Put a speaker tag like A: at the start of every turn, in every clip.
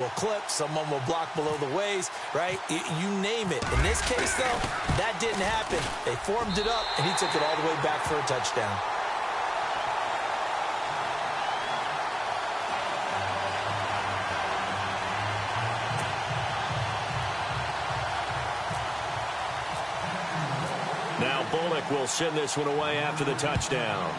A: will clip, someone will block below the waist, right? You name it. In this case, though, that didn't happen. They formed it up, and he took it all the way back for a touchdown.
B: Now Bullock will send this one away after the touchdown.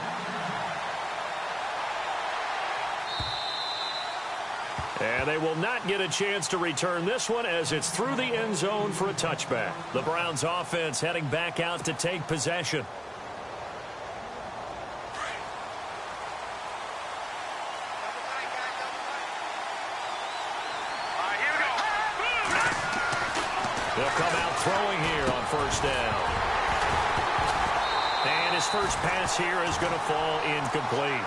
B: And they will not get a chance to return this one as it's through the end zone for a touchback. The Browns offense heading back out to take possession. They'll come out throwing here on first down. And his first pass here is going to fall incomplete.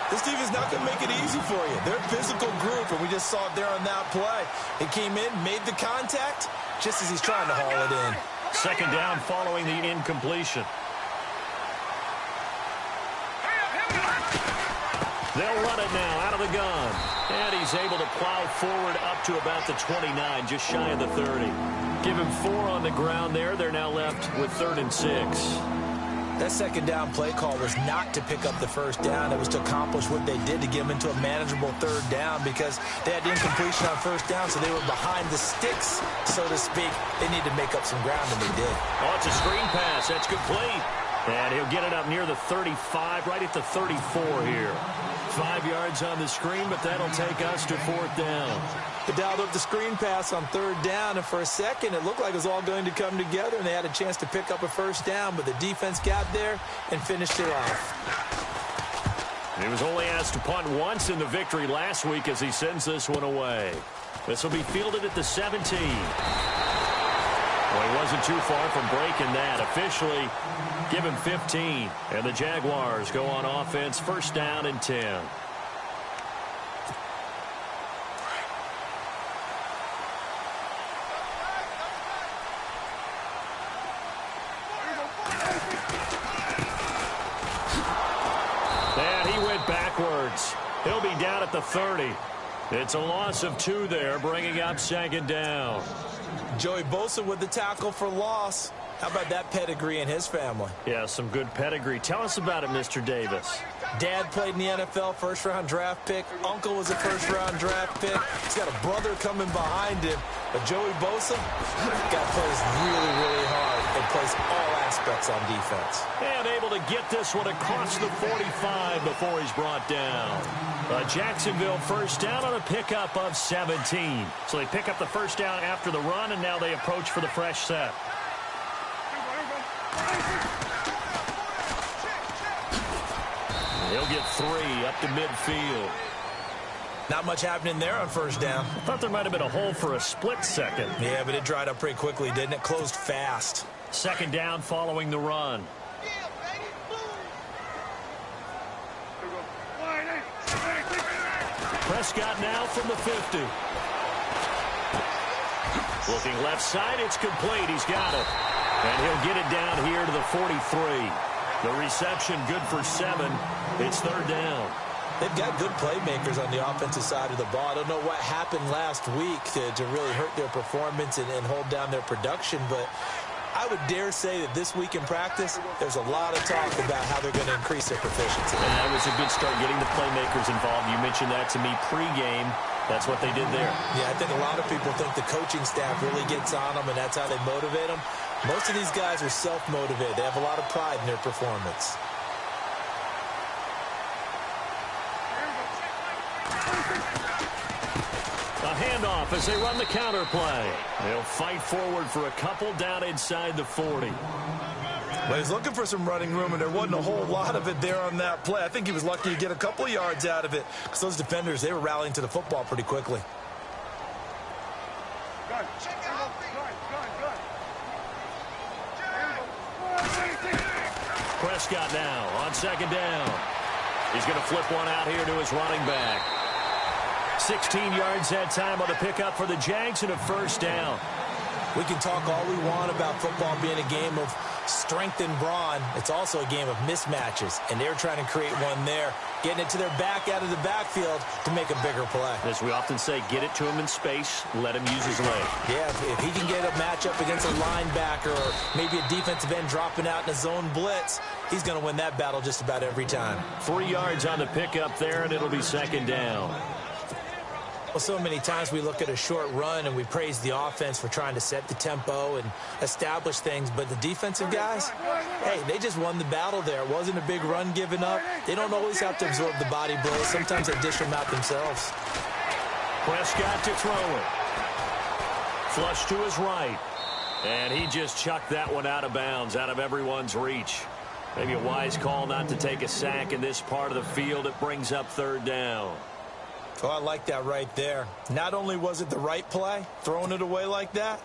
A: This defense is not going to make it easy for you. They're a physical group, and we just saw it there on that play. He came in, made the contact, just as he's trying to haul it in.
B: Second down following the incompletion. They'll run it now out of the gun. And he's able to plow forward up to about the 29, just shy of the 30. Give him 4 on the ground there. They're now left with 3rd and 6.
A: That second down play call was not to pick up the first down. It was to accomplish what they did to get them into a manageable 3rd down because they had incompletion on first down, so they were behind the sticks, so to speak. They needed to make up some ground, and they did.
B: Oh, it's a screen pass. That's complete. And he'll get it up near the 35, right at the 34 here. 5 yards on the screen, but that'll take us to 4th down.
A: They dialed up the screen pass on 3rd down, and for a second it looked like it was all going to come together, and they had a chance to pick up a first down, but the defense got there and finished it off.
B: He was only asked to punt once in the victory last week as he sends this one away. This will be fielded at the 17. Well, he wasn't too far from breaking that. Officially, give him 15. And the Jaguars go on offense, first down and 10. And he went backwards. He'll be down at the 30. It's a loss of 2 there, bringing up 2nd down.
A: Joey Bosa with the tackle for loss. How about that pedigree in his family?
B: Yeah, some good pedigree. Tell us about it, Mr. Davis.
A: Dad played in the NFL, first-round draft pick. Uncle was a first-round draft pick. He's got a brother coming behind him. But Joey Bosa, guy plays really, really hard and plays all aspects on defense.
B: And able to get this one across the 45 before he's brought down. Jacksonville first down on a pickup of 17. So they pick up the first down after the run, and now they approach for the fresh set. He'll get 3 up to midfield.
A: Not much happening there on first down.
B: I thought there might have been a hole for a split second.
A: Yeah, but it dried up pretty quickly, didn't it? Closed fast.
B: Second down following the run. Prescott now from the 50. Looking left side, it's complete. He's got it. And he'll get it down here to the 43. The reception good for 7. It's 3rd down.
A: They've got good playmakers on the offensive side of the ball. I don't know what happened last week to really hurt their performance and hold down their production, but I would dare say that this week in practice, there's a lot of talk about how they're going to increase their proficiency.
B: And that was a good start, getting the playmakers involved. You mentioned that to me pregame. That's what they did there.
A: Yeah, I think a lot of people think the coaching staff really gets on them, and that's how they motivate them. Most of these guys are self-motivated. They have a lot of pride in their performance.
B: A handoff as they run the counter play. They'll fight forward for a couple down inside the 40.
A: Well, he's looking for some running room, and there wasn't a whole lot of it there on that play. I think he was lucky to get a couple of yards out of it because those defenders, they were rallying to the football pretty quickly.
B: Prescott now on second down. He's going to flip one out here to his running back. 16 yards that time on the pickup for the Jags and a first down.
A: We can talk all we want about football being a game of strength and brawn. It's also a game of mismatches, and they're trying to create one there, getting it to their back out of the backfield to make a bigger play.
B: As we often say, get it to him in space, let him use his leg.
A: Yeah, if he can get a matchup against a linebacker or maybe a defensive end dropping out in a zone blitz, he's going to win that battle just about every time.
B: 3 yards on the pickup there, and it'll be second down.
A: Well, so many times we look at a short run and we praise the offense for trying to set the tempo and establish things, but the defensive guys, hey, they just won the battle there. It wasn't a big run given up. They don't always have to absorb the body blows. Sometimes they dish them out themselves.
B: Prescott to throw it. Flush to his right. And he just chucked that one out of bounds, out of everyone's reach. Maybe a wise call not to take a sack in this part of the field. It brings up third down.
A: Oh, I like that right there. Not only was it the right play, throwing it away like that,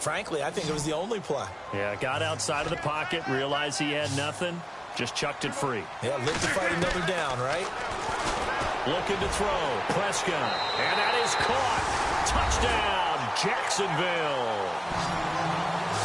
A: frankly, I think it was the only play.
B: Yeah, got outside of the pocket, realized he had nothing, just chucked it free.
A: Yeah, live to fight another down, right?
B: Looking to throw, Prescott, and that is caught. Touchdown, Jacksonville.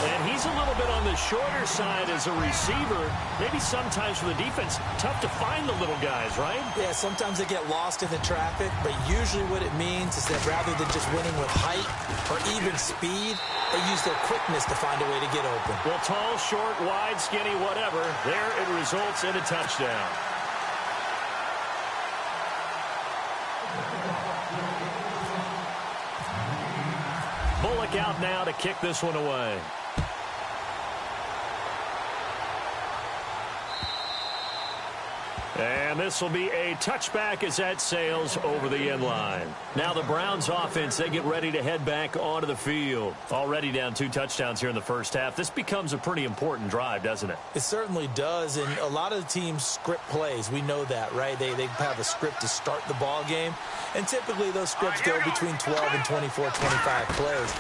B: And he's a little bit on the shorter side as a receiver. Maybe sometimes for the defense, tough to find the little guys, right?
A: Yeah, sometimes they get lost in the traffic, but usually what it means is that rather than just winning with height or even speed, they use their quickness to find a way to get open.
B: Well, tall, short, wide, skinny, whatever, there it results in a touchdown. Bullock out now to kick this one away. And this will be a touchback as that sails over the end line. Now the Browns offense, they get ready to head back onto the field. Already down 2 touchdowns here in the first half. This becomes a pretty important drive, doesn't it?
A: It certainly does, and a lot of the teams script plays. We know that, right? They have a script to start the ball game, and typically those scripts go between 12 and 24, 25 plays.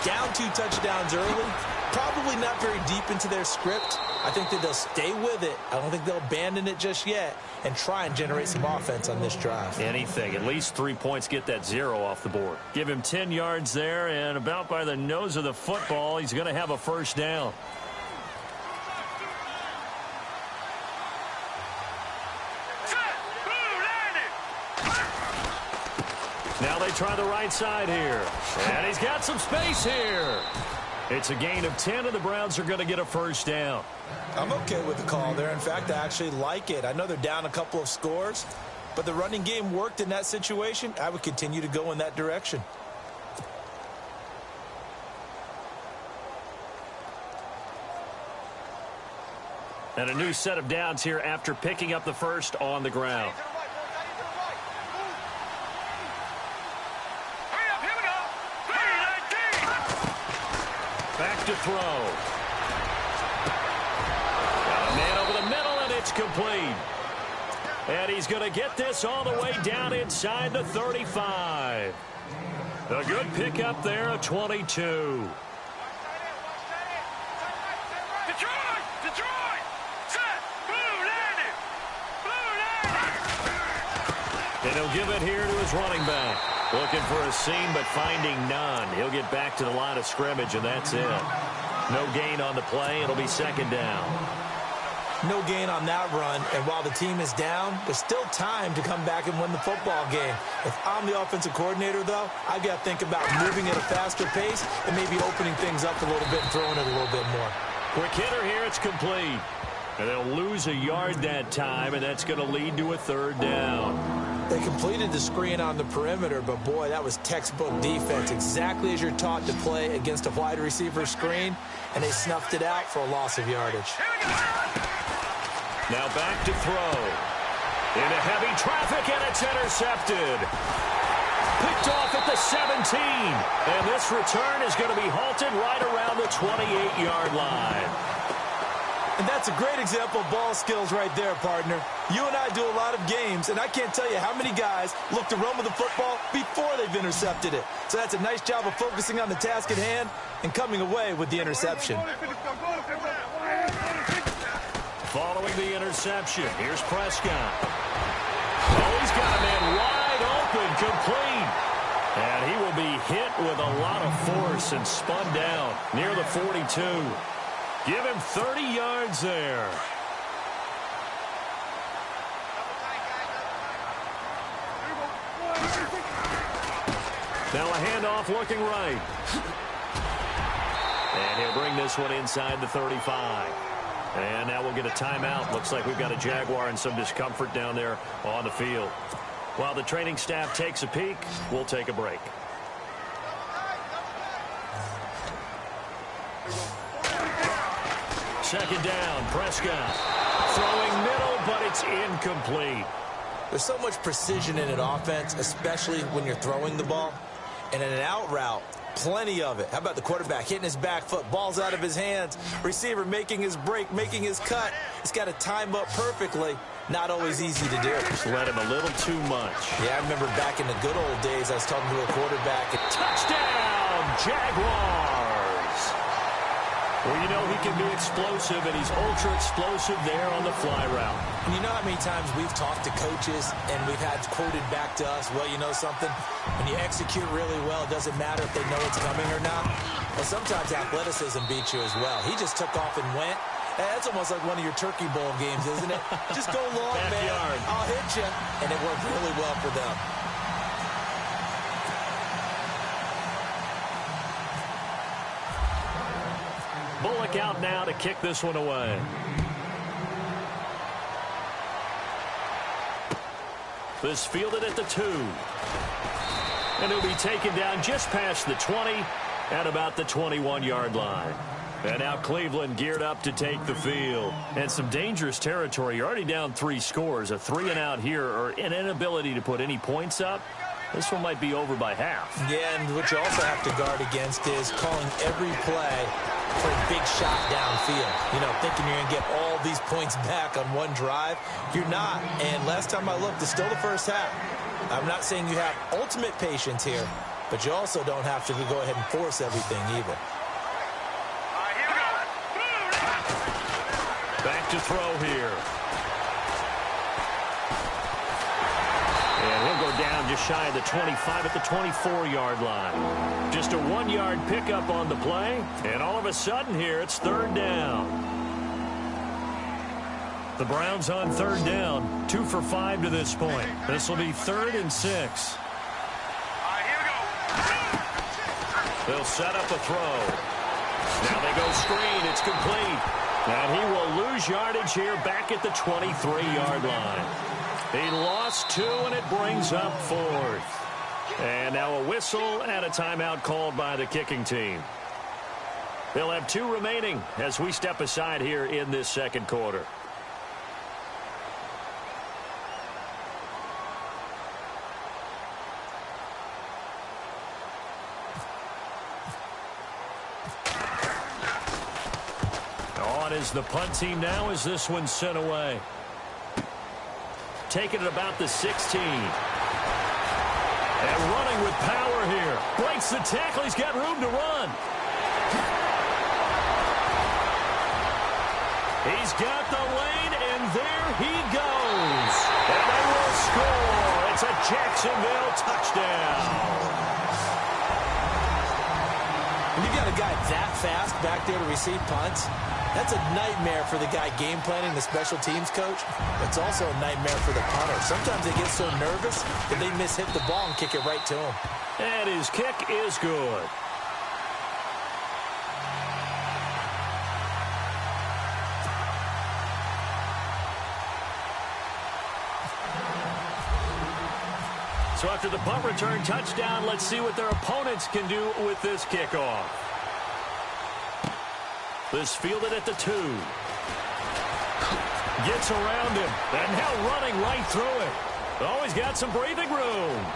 A: Down 2 touchdowns early, probably not very deep into their script. I think that they'll stay with it. I don't think they'll abandon it just yet and try and generate some offense on this drive.
B: Anything. At least 3 points, get that 0 off the board. Give him 10 yards there, and about by the nose of the football, he's going to have a first down. Now they try the right side here. And he's got some space here. It's a gain of 10, and the Browns are going to get a first down.
A: I'm okay with the call there. In fact, I actually like it. I know they're down a couple of scores, but the running game worked in that situation. I would continue to go in that direction.
B: And a new set of downs here after picking up the first on the ground. Back to throw. Got a man over the middle, and it's complete. And he's going to get this all the way down inside the 35. A good pickup there, a 22. And he'll give it here to his running back. Looking for a seam, but finding none. He'll get back to the line of scrimmage, and that's it. No gain on the play. It'll be second down.
A: No gain on that run, and while the team is down, there's still time to come back and win the football game. If I'm the offensive coordinator, though, I've got to think about moving at a faster pace and maybe opening things up a little bit and throwing it a little bit more.
B: Quick hitter here, it's complete. And they'll lose a yard that time, and that's going to lead to a third down.
A: They completed the screen on the perimeter, but boy, that was textbook defense. Exactly as you're taught to play against a wide receiver screen, and they snuffed it out for a loss of yardage.
B: Now back to throw. Into heavy traffic, and it's intercepted. Picked off at the 17. And this return is going to be halted right around the 28-yard line.
A: And that's a great example of ball skills right there, partner. You and I do a lot of games, and I can't tell you how many guys look to run with the football before they've intercepted it. So that's a nice job of focusing on the task at hand and coming away with the interception.
B: Following the interception, here's Prescott. Oh, he's got a man wide open, complete. And he will be hit with a lot of force and spun down near the 42. Give him 30 yards there. Now a handoff looking right. And he'll bring this one inside the 35. And now we'll get a timeout. Looks like we've got a Jaguar and some discomfort down there on the field. While the training staff takes a peek, we'll take a break. Second down, Prescott. Throwing middle, but it's incomplete.
A: There's so much precision in an offense, especially when you're throwing the ball. And in an out route, plenty of it. How about the quarterback hitting his back foot, ball's out of his hands, receiver making his break, making his cut. He's got to time up perfectly. Not always easy to do.
B: Just let him a little too much.
A: Yeah, I remember back in the good old days, I was talking to a quarterback.
B: Touchdown, Jaguars! Well, you know he can be explosive, and he's ultra-explosive there on the fly route.
A: And you know how many times we've talked to coaches and we've had quoted back to us, well, you know something? When you execute really well, it doesn't matter if they know it's coming or not. Well, sometimes athleticism beats you as well. He just took off and went. That's almost like one of your Turkey Bowl games, isn't it? Just go long, man. I'll hit you. And it worked really well for them.
B: Bullock out now to kick this one away. This fielded at the 2. And it'll be taken down just past the 20 at about the 21-yard line. And now Cleveland geared up to take the field. And some dangerous territory. You're already down 3 scores. A 3-and-out here or an inability to put any points up. This one might be over by half.
A: Yeah, and what you also have to guard against is calling every play for a big shot downfield. You know, thinking you're going to get all these points back on one drive. You're not. And last time I looked, it's still the first half. I'm not saying you have ultimate patience here, but you also don't have to go ahead and force everything either.
B: Back to throw here. And he'll go down just shy of the 25 at the 24-yard line. Just a 1-yard pickup on the play, and all of a sudden here it's 3rd down. The Browns on 3rd down, 2 for 5 to this point. This will be 3rd and 6. They'll set up a throw. Now they go screen. It's complete. And he will lose yardage here back at the 23-yard line. He lost 2, and it brings up 4th. And now a whistle and a timeout called by the kicking team. They'll have 2 remaining as we step aside here in this second quarter. On is the punt team now as this one's sent away. Taking it about the 16. And running with power here. Breaks the tackle. He's got room to run. He's got the lane, and there he goes. And they will score. It's a Jacksonville touchdown.
A: When you got a guy that fast back there to receive punts, that's a nightmare for the guy game planning, the special teams coach. It's also a nightmare for the punter. Sometimes they get so nervous that they miss-hit the ball and kick it right to him.
B: And his kick is good. So after the punt return touchdown, let's see what their opponents can do with this kickoff. This fielded at the 2. Gets around him. And now running right through it. Oh, he's got some breathing room.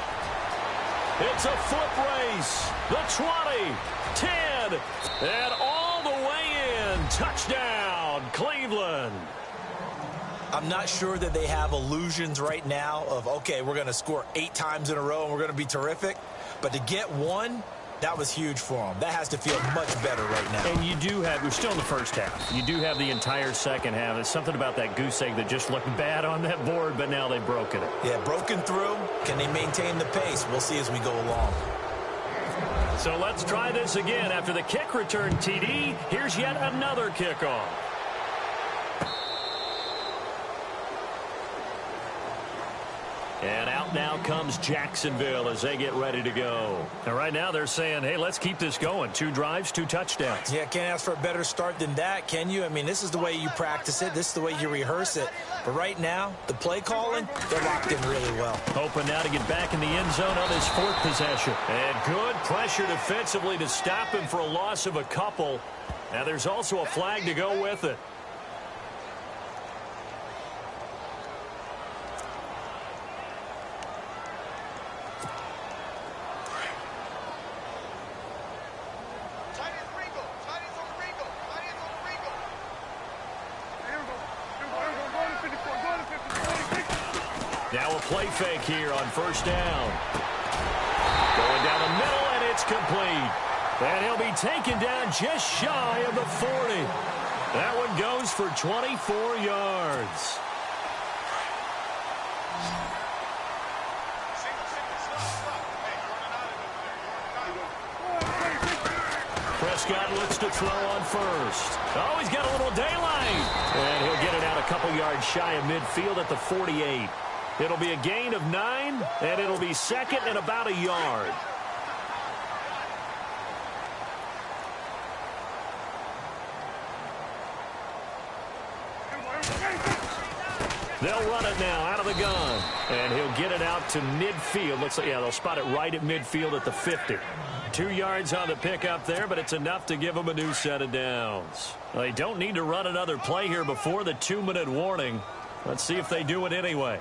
B: It's a foot race. The 20, 10, and all the way in. Touchdown, Cleveland.
A: I'm not sure that they have illusions right now of, okay, we're going to score 8 times in a row and we're going to be terrific. But to get 1, that was huge for them. That has to feel much better right now.
B: And you do have, we're still in the first half. You do have the entire second half. There's something about that goose egg that just looked bad on that board, but now they've broken it.
A: Yeah, broken through. Can they maintain the pace? We'll see as we go along.
B: So let's try this again. After the kick return TD, here's yet another kickoff. And out now comes Jacksonville as they get ready to go. And right now they're saying, hey, let's keep this going. 2 drives, 2 touchdowns.
A: Yeah, can't ask for a better start than that, can you? I mean, this is the way you practice it. This is the way you rehearse it. But right now, the play calling, they're locked in really well.
B: Hoping now to get back in the end zone on his 4th possession. And good pressure defensively to stop him for a loss of a couple. Now there's also a flag to go with it. Now a play fake here on 1st down. Going down the middle, and it's complete. And he'll be taken down just shy of the 40. That one goes for 24 yards. Prescott looks to throw on 1st. Oh, he's got a little daylight. And he'll get it out a couple yards shy of midfield at the 48. It'll be a gain of 9, and it'll be 2nd and about a yard. They'll run it now out of the gun. And he'll get it out to midfield. Looks like, yeah, they'll spot it right at midfield at the 50. 2 yards on the pickup there, but it's enough to give them a new set of downs. They don't need to run another play here before the 2-minute warning. Let's see if they do it anyway.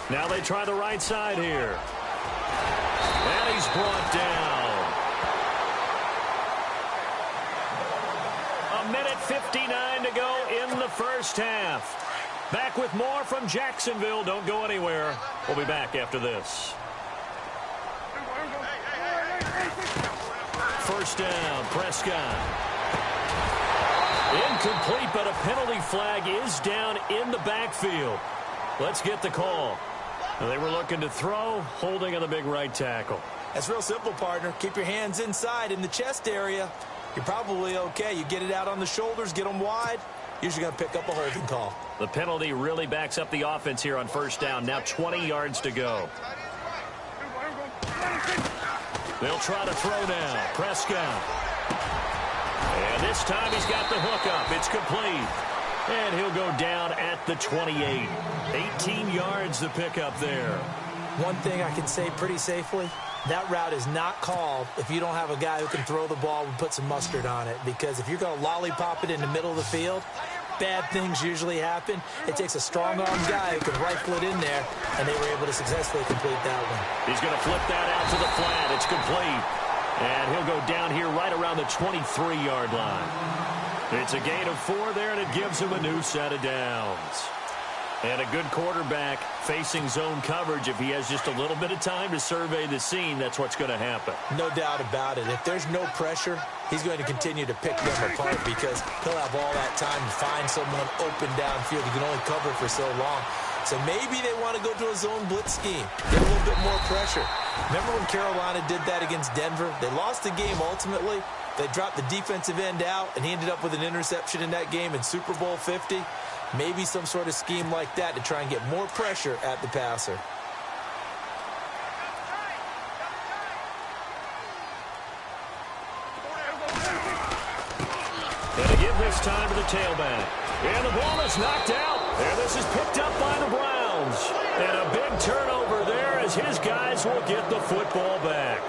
B: Now they try the right side here. And he's brought down. 1:59 to go in the 1st half. Back with more from Jacksonville. Don't go anywhere. We'll be back after this. 1st down, Prescott. Incomplete, but a penalty flag is down in the backfield. Let's get the call. They were looking to throw, holding on the big right tackle.
A: That's real simple, partner. Keep your hands inside in the chest area. You're probably okay. You get it out on the shoulders, get them wide. Usually going to pick up a holding call.
B: The penalty really backs up the offense here on 1st down. Now 20 yards to go. They'll try to throw now. Prescott. And this time he's got the hook up. It's complete. And he'll go down at the 28. 18 yards to pick up there.
A: One thing I can say pretty safely, that route is not called if you don't have a guy who can throw the ball and put some mustard on it. Because if you're going to lollipop it in the middle of the field, bad things usually happen. It takes a strong-armed guy who can rifle it in there, and they were able to successfully complete that one.
B: He's going to flip that out to the flat. It's complete. And he'll go down here right around the 23-yard line. It's a gain of 4 there, and it gives him a new set of downs. And a good quarterback facing zone coverage. If he has just a little bit of time to survey the scene, that's what's going to happen.
A: No doubt about it. If there's no pressure, he's going to continue to pick them apart because he'll have all that time to find someone open downfield. He can only cover for so long. So maybe they want to go to a zone blitz scheme, get a little bit more pressure. Remember when Carolina did that against Denver? They lost the game ultimately. They dropped the defensive end out, and he ended up with an interception in that game in Super Bowl 50. Maybe some sort of scheme like that to try and get more pressure at the passer.
B: And to give this time to the tailback. And the ball is knocked out. And this is picked up by the Browns. And a big turnover there as his guys will get the football back.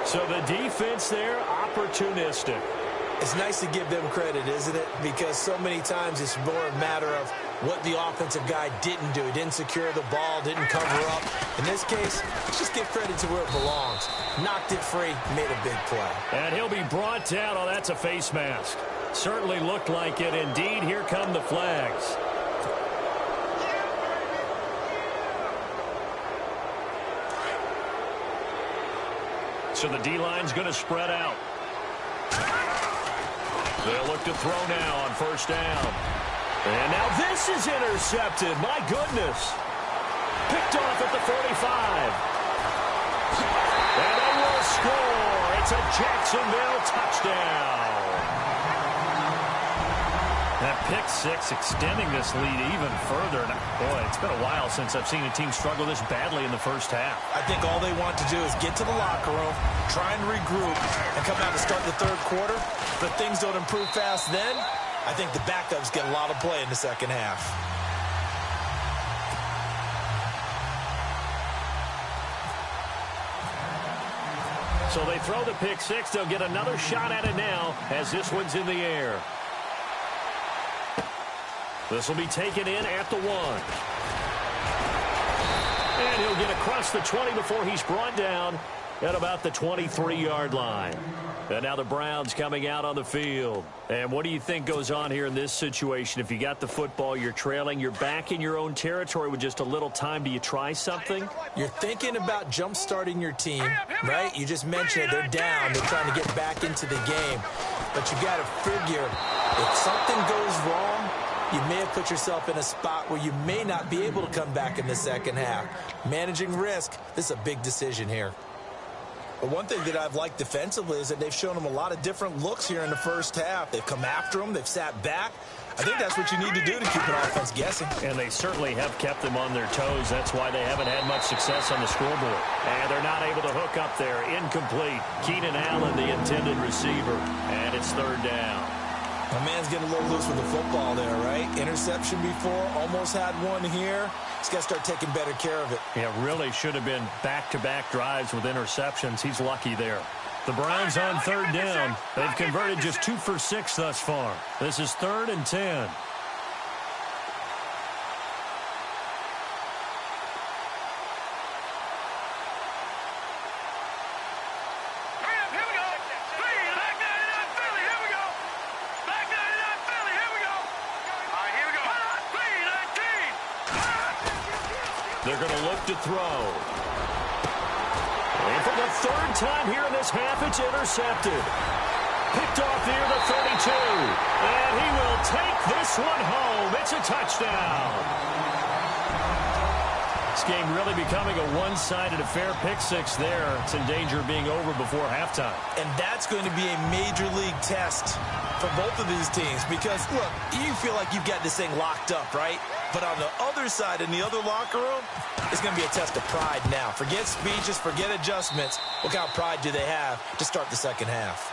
B: So the defense there, opportunistic.
A: It's nice to give them credit, isn't it? Because so many times it's more a matter of what the offensive guy didn't do. He didn't secure the ball, didn't cover up. In this case, let's just give credit to where it belongs. Knocked it free, made a big play.
B: And he'll be brought down. Oh, that's a face mask. Certainly looked like it. Indeed, here come the flags. So the D-line's going to spread out. They'll look to throw now on 1st down. And now this is intercepted. My goodness. Picked off at the 45. And they will score. It's a Jacksonville touchdown. That pick six extending this lead even further. And boy, it's been a while since I've seen a team struggle this badly in the first half.
A: I think all they want to do is get to the locker room, try and regroup, and come out to start the third quarter. But things don't improve fast then. I think the backups get a lot of play in the second half.
B: So they throw the pick six. They'll get another shot at it now as this one's in the air. This will be taken in at the 1. And he'll get across the 20 before he's brought down at about the 23-yard line. And now the Browns coming out on the field. And what do you think goes on here in this situation? If you got the football, you're trailing, you're back in your own territory with just a little time. Do you try something?
A: You're thinking about jump-starting your team, right? You just mentioned it. They're down. They're trying to get back into the game. But you got to figure if something goes wrong, you may have put yourself in a spot where you may not be able to come back in the second half. Managing risk, this is a big decision here. But one thing that I've liked defensively is that they've shown them a lot of different looks here in the first half. They've come after them. They've sat back. I think that's what you need to do to keep an offense guessing.
B: And they certainly have kept them on their toes. That's why they haven't had much success on the scoreboard. And they're not able to hook up there. Incomplete. Keenan Allen, the intended receiver. And it's third down.
A: My man's getting a little loose with the football there, right? Interception before, almost had one here. He's got to start taking better care of it.
B: Yeah, really should have been back-to-back drives with interceptions. He's lucky there. The Browns on third down. They've converted just 2 for 6 thus far. This is 3rd and 10. They're going to look to throw. And for the 3rd time here in this half, it's intercepted. Picked off near the 32. And he will take this one home. It's a touchdown. This game really becoming a one-sided affair. Pick six there. It's in danger of being over before halftime.
A: And that's going to be a major league test for both of these teams. Because, look, you feel like you've got this thing locked up, right? But on the other side, in the other locker room, it's going to be a test of pride now. Forget speeches, forget adjustments. What kind of pride do they have to start the second half?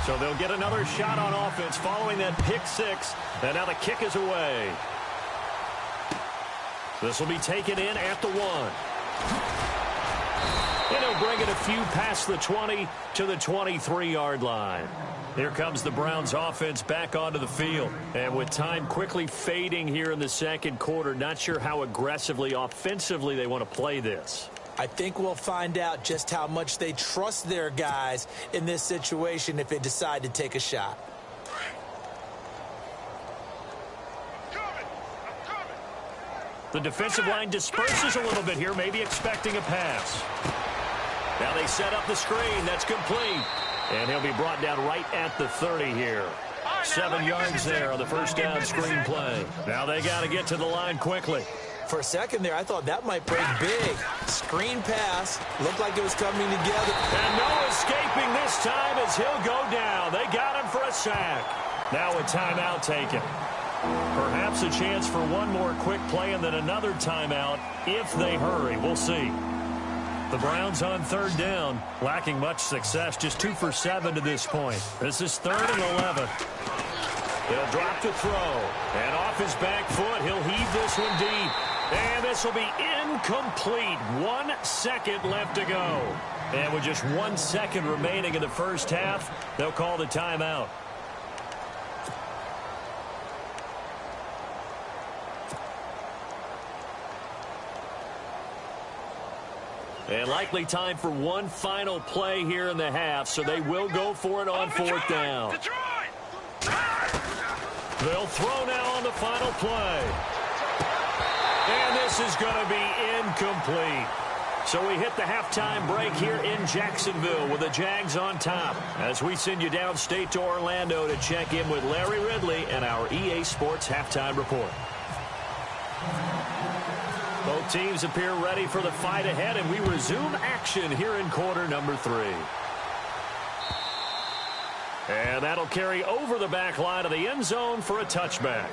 B: So they'll get another shot on offense following that pick six. And now the kick is away. This will be taken in at the 1. And he'll bring it a few past the 20 to the 23-yard line. Here comes the Browns offense back onto the field. And with time quickly fading here in the second quarter, not sure how aggressively, offensively they want to play this.
A: I think we'll find out just how much they trust their guys in this situation if they decide to take a shot.
B: The defensive line disperses a little bit here, maybe expecting a pass. Now they set up the screen. That's complete. And he'll be brought down right at the 30 here. 7 yards there on the first down screen play. Now they got to get to the line quickly.
A: For a second there, I thought that might break big. Screen pass. Looked like it was coming together.
B: And no escaping this time as he'll go down. They got him for a sack. Now a timeout taken. Perhaps a chance for one more quick play and then another timeout if they hurry. We'll see. The Browns on third down, lacking much success, just 2 for 7 to this point. This is 3rd and 11. He'll drop to throw. And off his back foot, he'll heave this one deep. And this will be incomplete. 1 second left to go. And with just 1 second remaining in the first half, they'll call the timeout. And likely time for one final play here in the half, so they will go for it on 4th down. They'll throw now on the final play. And this is going to be incomplete. So we hit the halftime break here in Jacksonville with the Jags on top as we send you downstate to Orlando to check in with Larry Ridley and our EA Sports halftime report. Both teams appear ready for the fight ahead, and we resume action here in quarter number 3. And that'll carry over the back line of the end zone for a touchback.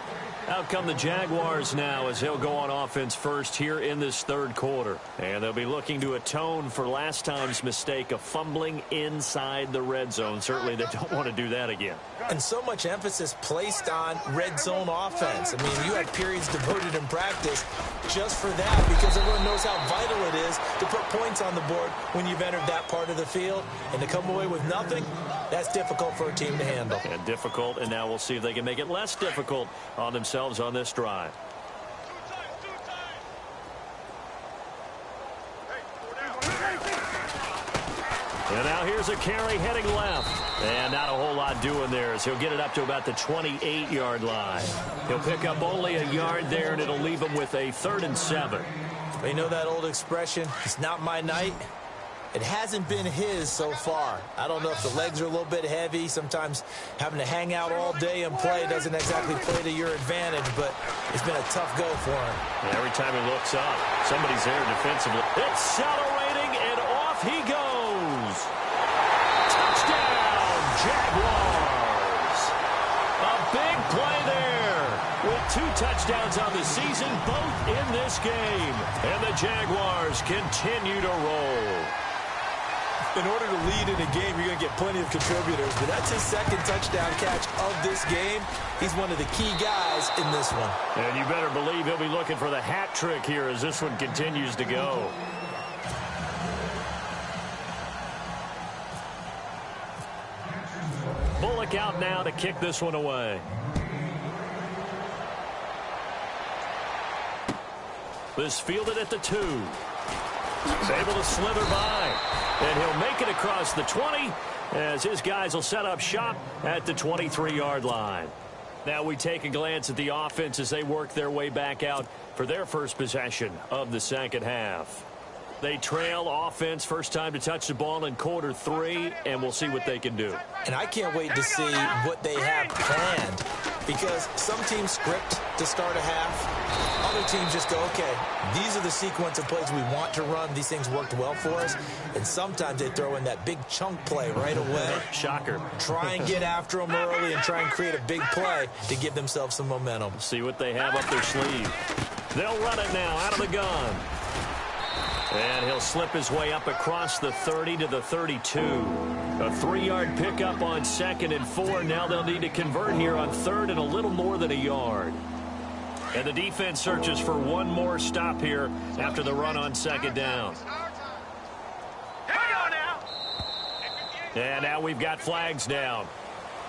B: Out come the Jaguars now as they'll go on offense first here in this third quarter. And they'll be looking to atone for last time's mistake of fumbling inside the red zone. Certainly they don't want to do that again.
A: And so much emphasis placed on red zone offense. I mean, you have periods devoted in practice just for that because everyone knows how vital it is to put points on the board when you've entered that part of the field. And to come away with nothing, that's difficult for a team to handle.
B: And difficult, and now we'll see if they can make it less difficult on themselves on this drive. And now here's a carry heading left. And not a whole lot doing there as he'll get it up to about the 28-yard line. He'll pick up only a yard there, and it'll leave him with a 3rd and 7.
A: You know that old expression, it's not my night? It hasn't been his so far. I don't know if the legs are a little bit heavy. Sometimes having to hang out all day and play doesn't exactly play to your advantage, but it's been a tough go for him.
B: And every time he looks up, somebody's there defensively. Accelerating, and off he goes. Touchdown, Jaguars. A big play there with 2 touchdowns on the season, both in this game. And the Jaguars continue to roll.
A: In order to lead in a game, you're going to get plenty of contributors, but that's his 2nd touchdown catch of this game. He's one of the key guys in this one.
B: And you better believe he'll be looking for the hat trick here as this one continues to go. Bullock out now to kick this one away. This fielded at the 2. He's able to slither by. And he'll make it across the 20 as his guys will set up shop at the 23-yard line. Now we take a glance at the offense as they work their way back out for their first possession of the second half. They trail offense, first time to touch the ball in quarter 3, and we'll see what they can do.
A: And I can't wait to see what they have planned because some teams script to start a half. Other teams just go, okay, these are the sequence of plays we want to run. These things worked well for us. And sometimes they throw in that big chunk play right away.
B: Shocker.
A: Try and get after them early and try and create a big play to give themselves some momentum.
B: See what they have up their sleeve. They'll run it now out of the gun. And he'll slip his way up across the 30 to the 32. A 3-yard pickup on 2nd and 4. Now they'll need to convert here on 3rd and a little more than a yard. And the defense searches for one more stop here after the run on 2nd down. And now we've got flags down.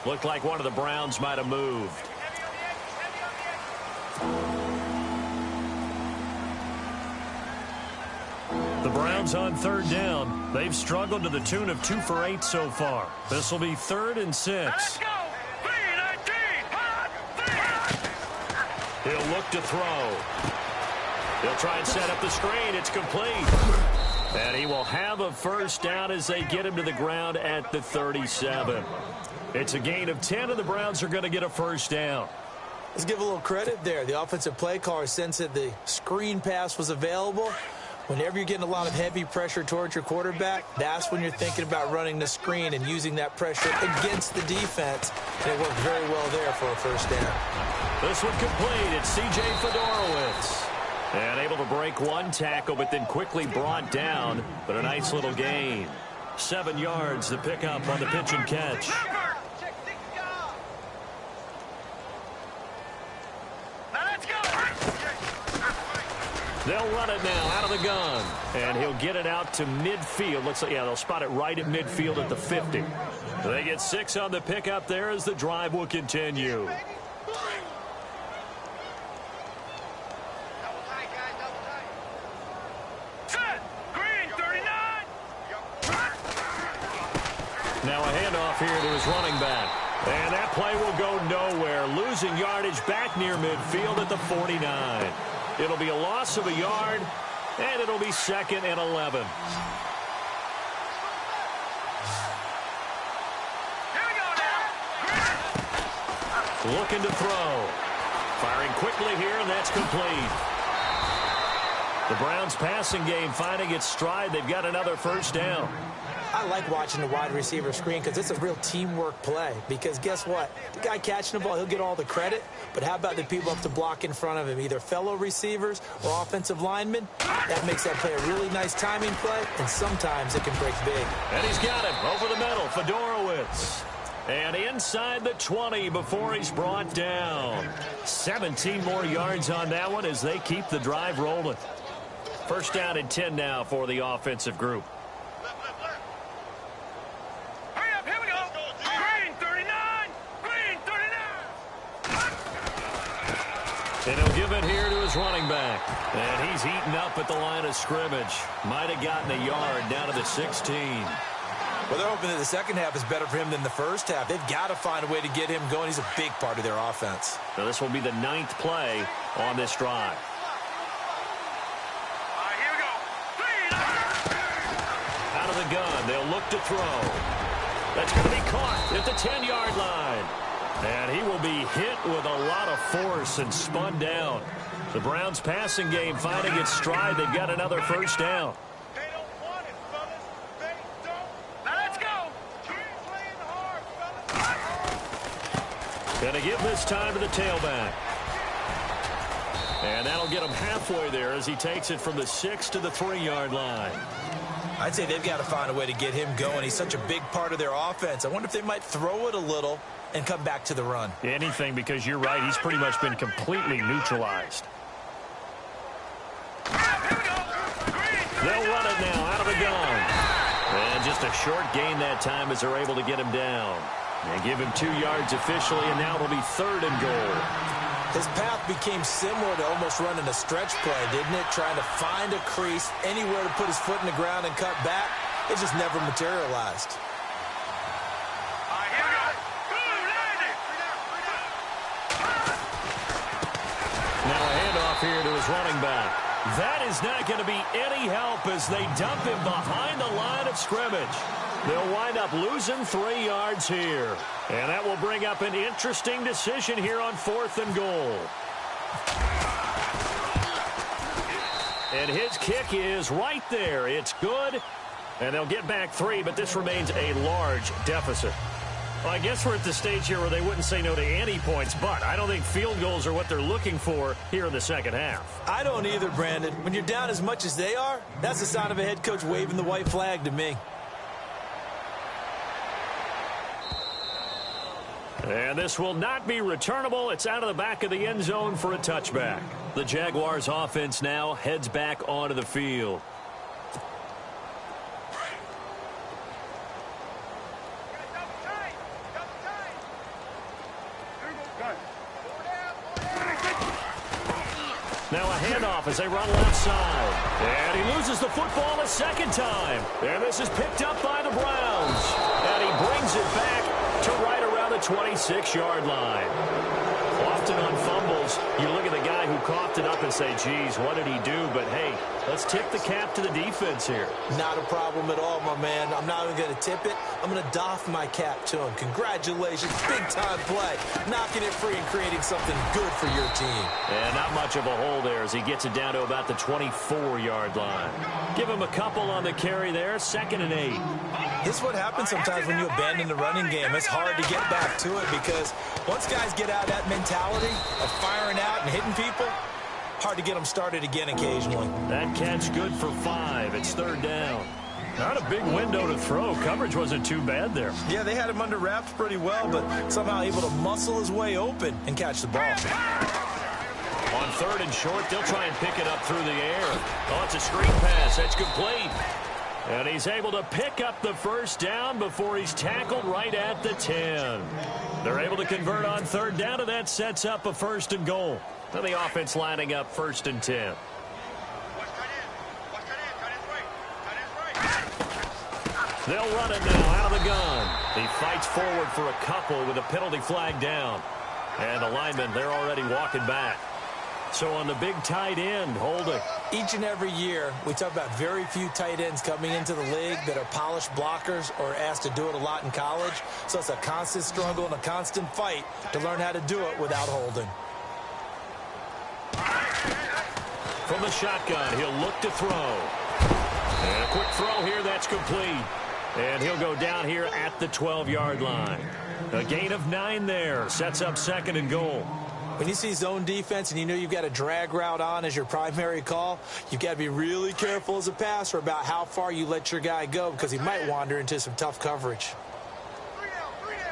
B: Looked like one of the Browns might have moved. The Browns on 3rd down. They've struggled to the tune of 2 for 8 so far. This will be 3rd and 6.
C: Let's go.
B: He'll look to throw. He'll try and set up the screen. It's complete. And he will have a first down as they get him to the ground at the 37. It's a gain of 10, and the Browns are going to get a first down.
A: Let's give a little credit there. The offensive play caller sensed that the screen pass was available. Whenever you're getting a lot of heavy pressure towards your quarterback, that's when you're thinking about running the screen and using that pressure against the defense. And it worked very well there for a first down.
B: This one complete. It's C.J. Fedorowicz. And able to break one tackle, but then quickly brought down. But a nice little gain. 7 yards, the pickup on the pitch and catch. They'll run it now out of the gun. And he'll get it out to midfield. Looks like, yeah, they'll spot it right at midfield at the 50. They get 6 on the pickup there as the drive will continue. Now a handoff here to his running back. And that play will go nowhere. Losing yardage back near midfield at the 49. It'll be a loss of a yard, And it'll be 2nd and 11. Looking to throw. Firing quickly here, and that's complete. The Browns' passing game finding its stride. They've got another first down.
A: I like watching the wide receiver screen because it's a real teamwork play. Because guess what? The guy catching the ball, he'll get all the credit. But how about the people up to block in front of him, either fellow receivers or offensive linemen? That makes that play a really nice timing play, and sometimes it can break big.
B: And he's got him over the middle, Fedorowicz. And inside the 20 before he's brought down. 17 more yards on that one as they keep the drive rolling. First down and 10 now for the offensive group.
C: Hurry up, here we go. Green 39. Green 39.
B: And he'll give it here to his running back. And he's eaten up at the line of scrimmage. Might have gotten a yard down to the 16.
A: Well, they're hoping that the second half is better for him than the first half. They've got to find a way to get him going. He's a big part of their offense.
B: Now this will be the 9th play on this drive.
C: All right, here we go.
B: Out of the gun, they'll look to throw. That's going to be caught at the 10-yard line. And he will be hit with a lot of force and spun down. The Browns' passing game finding its stride. They've got another first down. Going to give this time to the tailback. And that'll get him halfway there as he takes it from the 6 to the 3-yard line.
A: I'd say they've got to find a way to get him going. He's such a big part of their offense. I wonder if they might throw it a little and come back to the run.
B: Anything, because you're right. He's pretty much been completely neutralized. They'll run it now out of the gun. And just a short gain that time as they're able to get him down. They give him 2 yards officially, and now it'll be 3rd and goal.
A: His path became similar to almost running a stretch play, didn't it? Trying to find a crease, anywhere to put his foot in the ground and cut back. It just never materialized.
C: All right, here we go.
B: Now a handoff here to his running back. That is not going to be any help as they dump him behind the line of scrimmage. They'll wind up losing 3 yards here. And that will bring up an interesting decision here on 4th and goal. And his kick is right there. It's good. And they'll get back 3, but this remains a large deficit. Well, I guess we're at the stage here where they wouldn't say no to any points, but I don't think field goals are what they're looking for here in the second half.
A: I don't either, Brandon. When you're down as much as they are, that's the sign of a head coach waving the white flag to me.
B: And this will not be returnable. It's out of the back of the end zone for a touchback. The Jaguars offense now heads back onto the field. Now a handoff as they run left side. And he loses the football a second time. And this is picked up by the Browns. And he brings it back to right around the 26-yard line. Often on fumbles, you look at the guy who coughed it up and say, geez, what did he do? But, hey, let's tip the cap to the defense here.
A: Not a problem at all, my man. I'm not even going to tip it. I'm going to doff my cap to him. Congratulations. Big-time play. Knocking it free and creating something good for your team.
B: And not much of a hole there as he gets it down to about the 24-yard line. Give him a couple on the carry there. 2nd and 8.
A: This is what happens sometimes when you abandon the running game. It's hard to get back to it because once guys get out of that mentality of firing out and hitting people, hard to get them started again occasionally.
B: That catch good for 5. It's 3rd down. Not a big window to throw. Coverage wasn't too bad there.
A: Yeah, they had him under wraps pretty well, but somehow able to muscle his way open and catch the ball.
B: On 3rd and short, they'll try and pick it up through the air. Oh, it's a screen pass. That's complete. And he's able to pick up the first down before he's tackled right at the 10. They're able to convert on 3rd down, and that sets up a 1st and goal. Now the offense lining up 1st and 10. They'll run it now out of the gun. He fights forward for a couple with a penalty flag down. And the linemen, they're already walking back. So on the big tight end, holding.
A: Each and every year, we talk about very few tight ends coming into the league that are polished blockers or asked to do it a lot in college. So it's a constant struggle and a constant fight to learn how to do it without holding.
B: From the shotgun, he'll look to throw. And a quick throw here, that's complete. And he'll go down here at the 12-yard line. A gain of 9 there, sets up 2nd and goal.
A: When you see zone defense and you know you've got a drag route on as your primary call, you've got to be really careful as a passer about how far you let your guy go because he might wander into some tough coverage.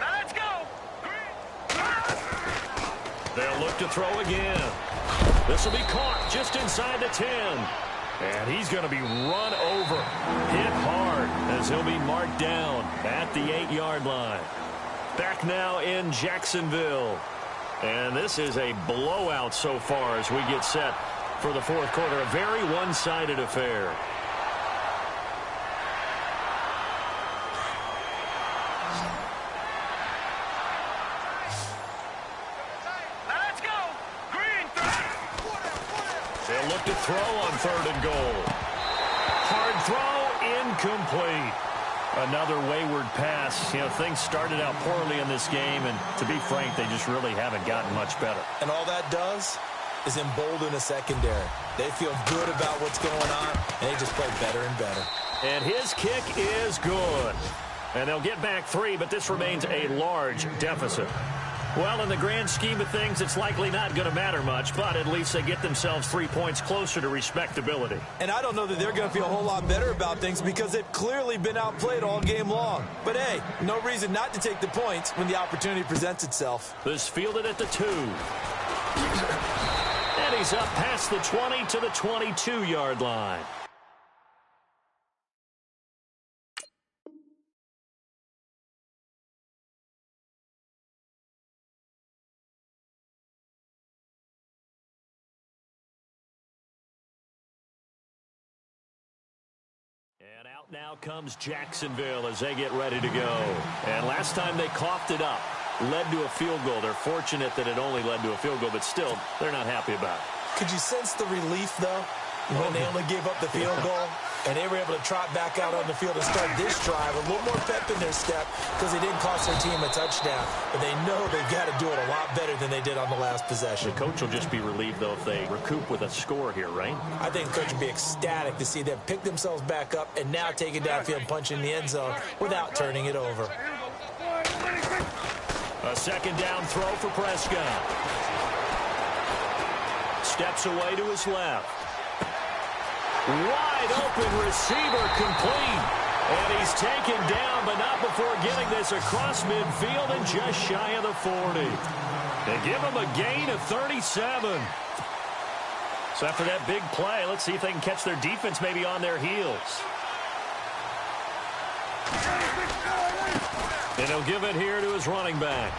C: Let's go.
B: They'll look to throw again. This will be caught just inside the 10. And he's going to be run over, hit hard as he'll be marked down at the 8-yard line. Back now in Jacksonville. And this is a blowout so far as we get set for the fourth quarter. A very one-sided affair.
C: Let's go. Green.
B: They'll look to throw on 3rd and goal. Hard throw, incomplete. Another wayward pass. You know, things started out poorly in this game, and to be frank, they just really haven't gotten much better.
A: And all that does is embolden a secondary. They feel good about what's going on, and they just play better and better.
B: And his kick is good. And they'll get back 3, but this remains a large deficit. Well, in the grand scheme of things, it's likely not going to matter much, but at least they get themselves 3 points closer to respectability.
A: And I don't know that they're going to feel a whole lot better about things because they've clearly been outplayed all game long. But, hey, no reason not to take the points when the opportunity presents itself.
B: This fielded at the 2. And he's up past the 20 to the 22-yard line. And out now comes Jacksonville as they get ready to go. And last time they coughed it up, led to a field goal. They're fortunate that it only led to a field goal, but still, they're not happy about it.
A: Could you sense the relief, though, when they only gave up the field goal? And they were able to trot back out on the field and start this drive. A little more pep in their step because they didn't cost their team a touchdown. But they know they've got to do it a lot better than they did on the last possession.
B: The coach will just be relieved, though, if they recoup with a score here, right?
A: I think the coach would be ecstatic to see them pick themselves back up and now take it downfield and punch in the end zone without turning it over.
B: A 2nd down throw for Prescott. Steps away to his left. Wide open receiver complete. And he's taken down, but not before getting this across midfield and just shy of the 40. They give him a gain of 37. So after that big play, let's see if they can catch their defense maybe on their heels. And he'll give it here to his running back.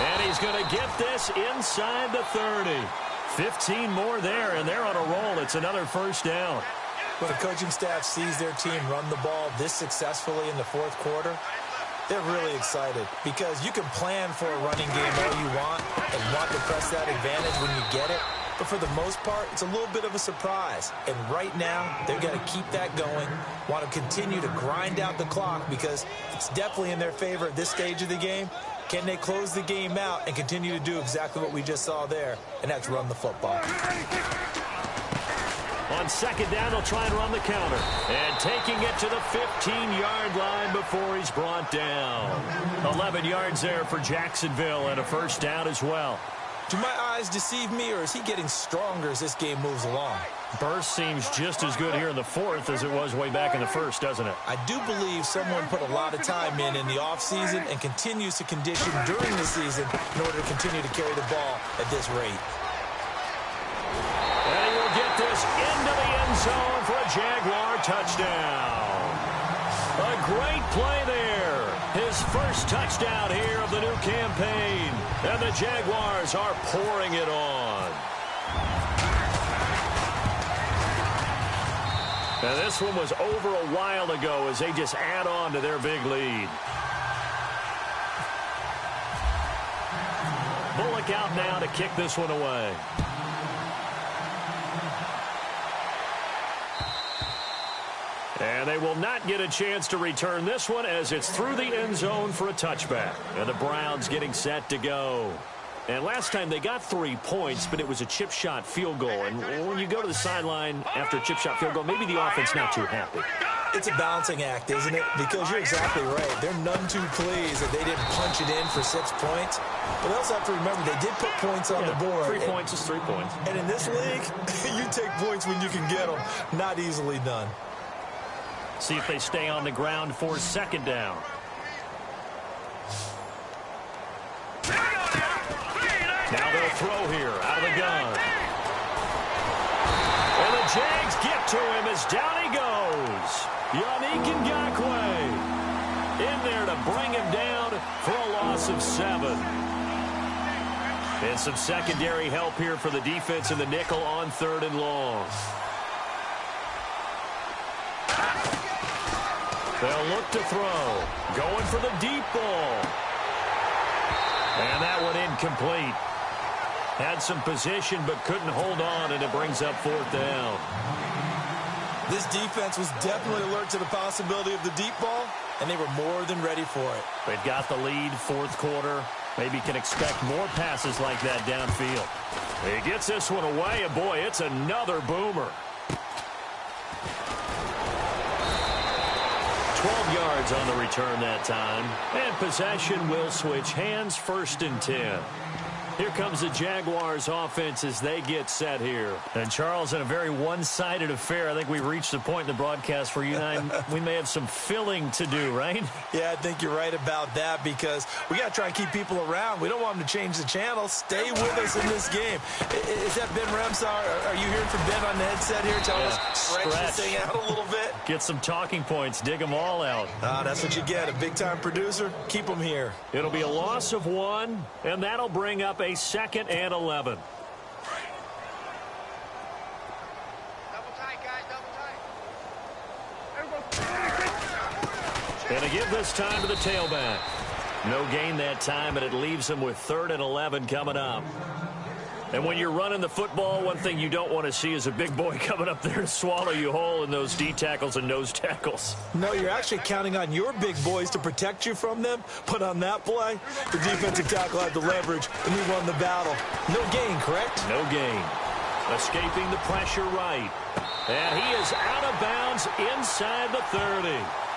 B: And he's going to get this inside the 30. 15 more there, and they're on a roll. It's another 1st down.
A: When a coaching staff sees their team run the ball this successfully in the fourth quarter, they're really excited because you can plan for a running game all you want and want to press that advantage when you get it. But for the most part, it's a little bit of a surprise. And right now, they've got to keep that going, want to continue to grind out the clock because it's definitely in their favor at this stage of the game. Can they close the game out and continue to do exactly what we just saw there, and that's run the football.
B: On 2nd down, they'll try and run the counter. And taking it to the 15-yard line before he's brought down. 11 yards there for Jacksonville and a 1st down as well.
A: Do my eyes deceive me, or is he getting stronger as this game moves along?
B: Burst seems just as good here in the 4th as it was way back in the 1st, doesn't it?
A: I do believe someone put a lot of time in the offseason and continues to condition during the season in order to continue to carry the ball at this rate.
B: And he will get this into the end zone for a Jaguar touchdown. A great play there. His 1st touchdown here of the new campaign. And the Jaguars are pouring it on. Now this one was over a while ago as they just add on to their big lead. Bullock out now to kick this one away. And they will not get a chance to return this one as it's through the end zone for a touchback. And the Browns getting set to go. And last time they got 3 points, but it was a chip shot field goal. And when you go to the sideline after a chip shot field goal, maybe the offense not too happy.
A: It's a balancing act, isn't it? Because you're exactly right. They're none too pleased that they didn't punch it in for 6 points. But they also have to remember they did put points on the board.
B: 3 points is 3 points.
A: And in this league, you take points when you can get them. Not easily done.
B: See if they stay on the ground for second down. Now they'll throw here out of the gun. And the Jags get to him as down he goes. Yannick Ngakoue in there to bring him down for a loss of 7. And some secondary help here for the defense in the nickel on 3rd and long. They'll look to throw. Going for the deep ball. And that one incomplete. Had some position but couldn't hold on, and it brings up 4th down.
A: This defense was definitely alert to the possibility of the deep ball, and they were more than ready for it.
B: They've got the lead, 4th quarter. Maybe can expect more passes like that downfield. He gets this one away, and boy, it's another boomer. 12 yards on the return that time. And possession will switch hands, 1st and 10. Here comes the Jaguars offense as they get set here. And Charles, in a very one-sided affair, I think we've reached the point in the broadcast where you and I, we may have some filling to do, right?
A: Yeah, I think you're right about that because we got to try and keep people around. We don't want them to change the channel. Stay with us in this game. Is that Ben Remsar? Are you hearing from Ben on the headset here? Tell us, stretch this thing out a little bit.
B: Get some talking points. Dig them all out.
A: That's what you get. A big-time producer. Keep them here.
B: It'll be a loss of 1, and that'll bring up a 2nd and 11.
C: Double tight, guys, double tight.
B: And to give this time to the tailback. No gain that time, and it leaves him with 3rd and 11 coming up. And when you're running the football, one thing you don't want to see is a big boy coming up there to swallow you whole in those D tackles and nose tackles.
A: No, you're actually counting on your big boys to protect you from them. But on that play, the defensive tackle had the leverage, and he won the battle. No gain, correct?
B: No gain. Escaping the pressure right. And he is out of bounds inside the 30.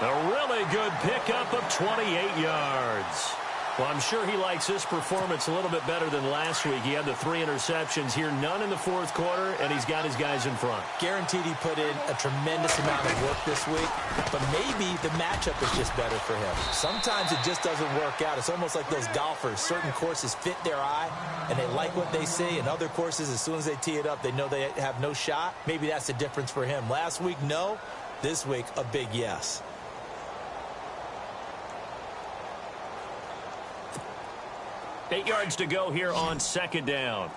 B: A really good pickup of 28 yards. Well, I'm sure he likes his performance a little bit better than last week. He had the 3 interceptions here, none in the 4th quarter, and he's got his guys in front.
A: Guaranteed he put in a tremendous amount of work this week, but maybe the matchup is just better for him. Sometimes it just doesn't work out. It's almost like those golfers. Certain courses fit their eye, and they like what they see, and other courses, as soon as they tee it up, they know they have no shot. Maybe that's the difference for him. Last week, no. This week, a big yes.
B: 8 yards to go here on 2nd down.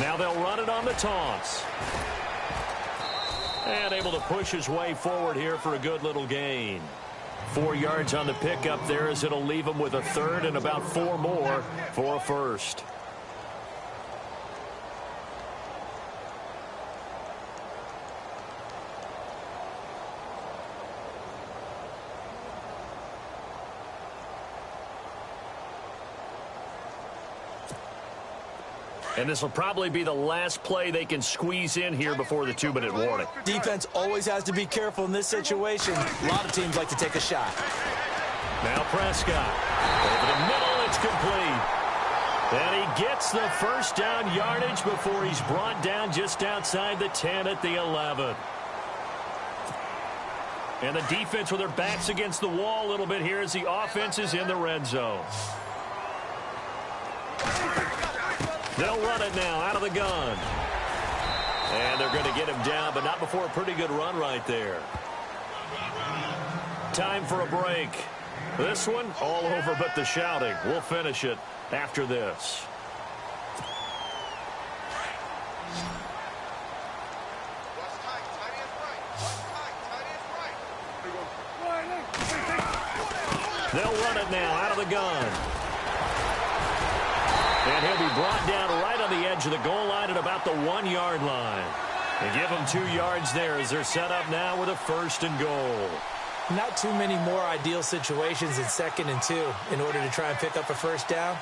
B: Now they'll run it on the taunts. And able to push his way forward here for a good little gain. 4 yards on the pickup there as it'll leave him with a 3rd and about 4 more for a 1st. And this will probably be the last play they can squeeze in here before the 2-minute warning.
A: Defense always has to be careful in this situation. A lot of teams like to take a shot.
B: Now Prescott. Over the middle, it's complete. And he gets the 1st down yardage before he's brought down just outside the 10 at the 11. And the defense with their backs against the wall a little bit here as the offense is in the red zone. They'll run it now out of the gun. And they're going to get him down, but not before a pretty good run right there. Time for a break. This one all over but the shouting. We'll finish it after this. They'll run it now out of the gun. And he'll be brought down right on the edge of the goal line at about the 1-yard line. They give them 2 yards there as they're set up now with a 1st and goal.
A: Not too many more ideal situations in 2nd and 2 in order to try and pick up a 1st down.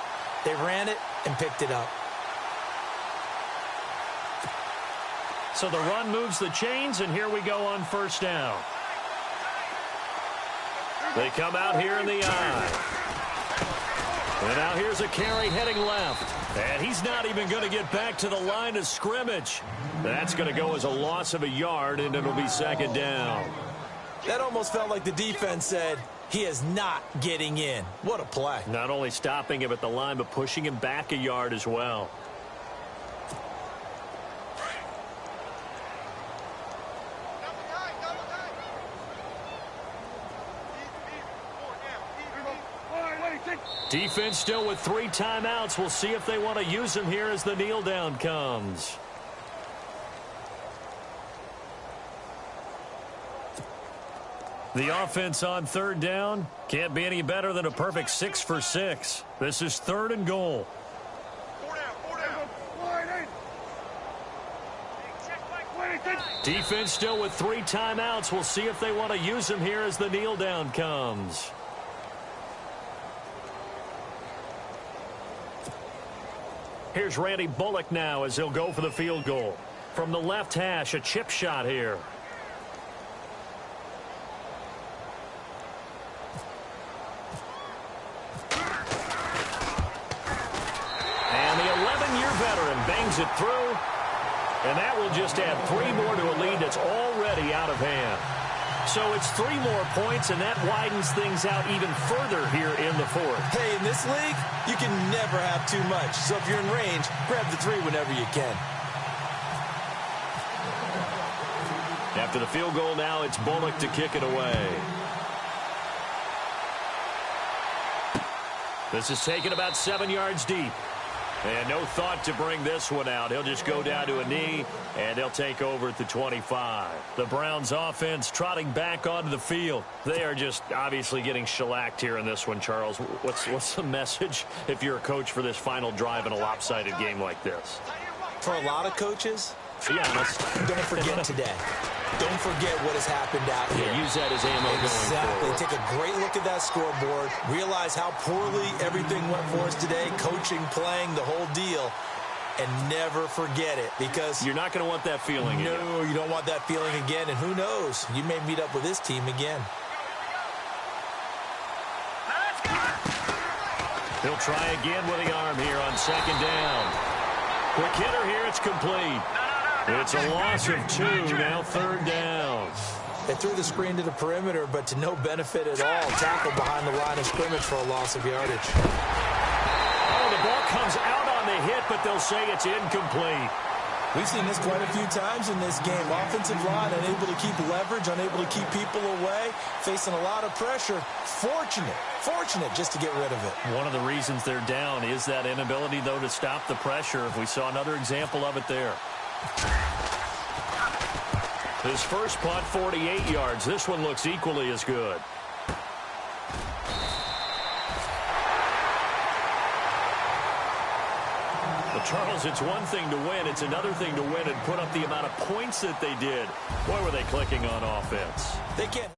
A: They ran it and picked it up.
B: So the run moves the chains, and here we go on 1st down. They come out here in the eye. And now here's a carry heading left. And he's not even going to get back to the line of scrimmage. That's going to go as a loss of a yard, and it'll be 2nd down.
A: That almost felt like the defense said, he is not getting in. What a play.
B: Not only stopping him at the line, but pushing him back a yard as well. Defense still with 3 timeouts. We'll see if they want to use them here as the kneel down comes. The offense on 3rd down can't be any better than a perfect 6 for 6. This is 3rd and goal.
C: 4 down.
B: Defense still with 3 timeouts. We'll see if they want to use them here as the kneel down comes. Here's Randy Bullock now as he'll go for the field goal. From the left hash, a chip shot here. And the 11-year veteran bangs it through. And that will just add 3 more to a lead that's already out of hand. So it's 3 more points, and that widens things out even further here in the 4th.
A: Hey, in this league, you can never have too much. So if you're in range, grab the 3 whenever you can.
B: After the field goal now, it's Bullock to kick it away. This is taken about 7 yards deep. And no thought to bring this one out. He'll just go down to a knee, and they'll take over at the 25. The Browns offense trotting back onto the field. They are just obviously getting shellacked here in this one, Charles. What's the message if you're a coach for this final drive in a lopsided game like this?
A: For a lot of coaches,
B: be honest,
A: don't forget today. Don't forget what has happened out here.
B: Yeah, use that as ammo going forward.
A: Take a great look at that scoreboard. Realize how poorly everything went for us today. Coaching, playing, the whole deal. And never forget it, because
B: you're not going to want that feeling again.
A: No, you don't want that feeling again. And who knows? You may meet up with this team again.
B: He'll try again with the arm here on 2nd down. Quick hitter here. It's complete. It's a loss of 2, now 3rd down.
A: They threw the screen to the perimeter, but to no benefit at all. Tackled behind the line of scrimmage for a loss of yardage.
B: Oh, the ball comes out on the hit, but they'll say it's incomplete.
A: We've seen this quite a few times in this game. Offensive line unable to keep leverage, unable to keep people away, facing a lot of pressure. Fortunate just to get rid of it.
B: One of the reasons they're down is that inability, though, to stop the pressure. We saw another example of it there. His first punt, 48 yards. This one looks equally as good. Well, Charles, it's one thing to win. It's another thing to win and put up the amount of points that they did. Boy, were they clicking on offense.
A: They can't.